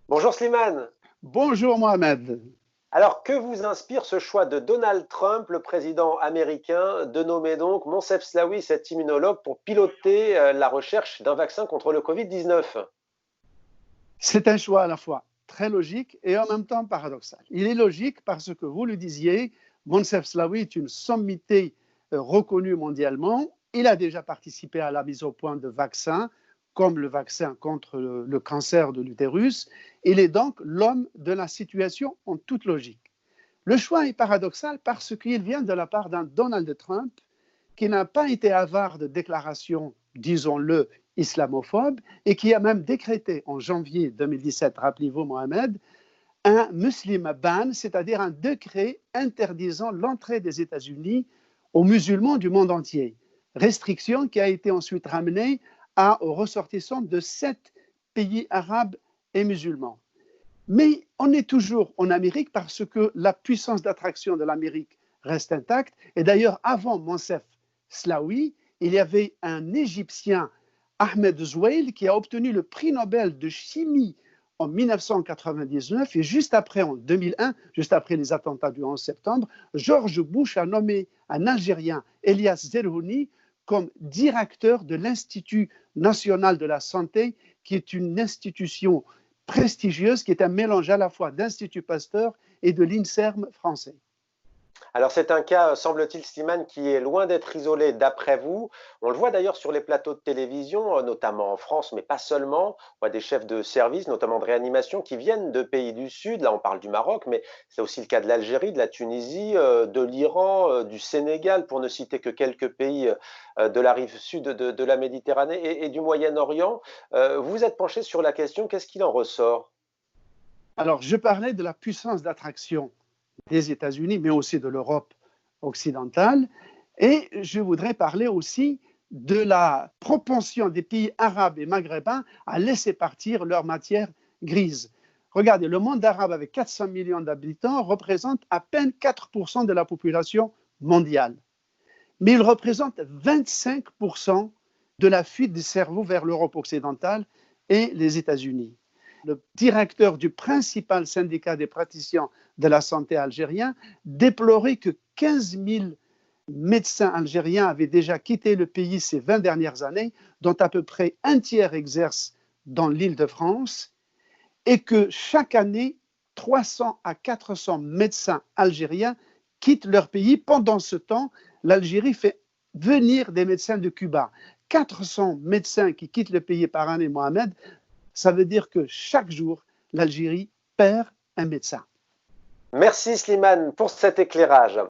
Bonjour Slimane. Bonjour Mohamed. Alors, que vous inspire ce choix de Donald Trump, le président américain, de nommer donc Moncef Slaoui, cet immunologue, pour piloter la recherche d'un vaccin contre le Covid-19? C'est un choix à la fois très logique et en même temps paradoxal. Il est logique parce que vous le disiez, Moncef Slaoui est une sommité reconnue mondialement. Il a déjà participé à la mise au point de vaccins, comme le vaccin contre le cancer de l'utérus. Il est donc l'homme de la situation en toute logique. Le choix est paradoxal parce qu'il vient de la part d'un Donald Trump qui n'a pas été avare de déclarations, disons-le, islamophobes, et qui a même décrété en janvier 2017, rappelez-vous Mohamed, un Muslim ban, c'est-à-dire un décret interdisant l'entrée des États-Unis aux musulmans du monde entier. Restriction qui a été ensuite ramenée aux ressortissants de 7 pays arabes et musulmans. Mais on est toujours en Amérique parce que la puissance d'attraction de l'Amérique reste intacte. Et d'ailleurs, avant Moncef Slaoui, il y avait un Égyptien, Ahmed Zoueil, qui a obtenu le prix Nobel de chimie en 1999 et juste après, en 2001, juste après les attentats du 11 septembre, George Bush a nommé un Algérien, Elias Zerhouni, comme directeur de l'Institut national de la santé, qui est une institution prestigieuse, qui est un mélange à la fois d'Institut Pasteur et de l'INSERM français. Alors c'est un cas, semble-t-il, Slimane, qui est loin d'être isolé d'après vous. On le voit d'ailleurs sur les plateaux de télévision, notamment en France, mais pas seulement. On voit des chefs de service, notamment de réanimation, qui viennent de pays du Sud. Là, on parle du Maroc, mais c'est aussi le cas de l'Algérie, de la Tunisie, de l'Iran, du Sénégal, pour ne citer que quelques pays de la rive sud de la Méditerranée et du Moyen-Orient. Vous êtes penché sur la question, qu'est-ce qu'il en ressort? Alors, je parlais de la puissance d'attraction des États-Unis, mais aussi de l'Europe occidentale. Et je voudrais parler aussi de la propension des pays arabes et maghrébins à laisser partir leur matière grise. Regardez, le monde arabe, avec 400 millions d'habitants, représente à peine 4% de la population mondiale. Mais il représente 25% de la fuite des cerveaux vers l'Europe occidentale et les États-Unis. Le directeur du principal syndicat des praticiens de la santé algérien déplorait que 15 000 médecins algériens avaient déjà quitté le pays ces 20 dernières années, dont à peu près un tiers exercent dans l'Île-de-France, et que chaque année, 300 à 400 médecins algériens quittent leur pays. Pendant ce temps, l'Algérie fait venir des médecins de Cuba. 400 médecins qui quittent le pays par année, Mohamed, ça veut dire que chaque jour, l'Algérie perd un médecin. Merci Slimane pour cet éclairage.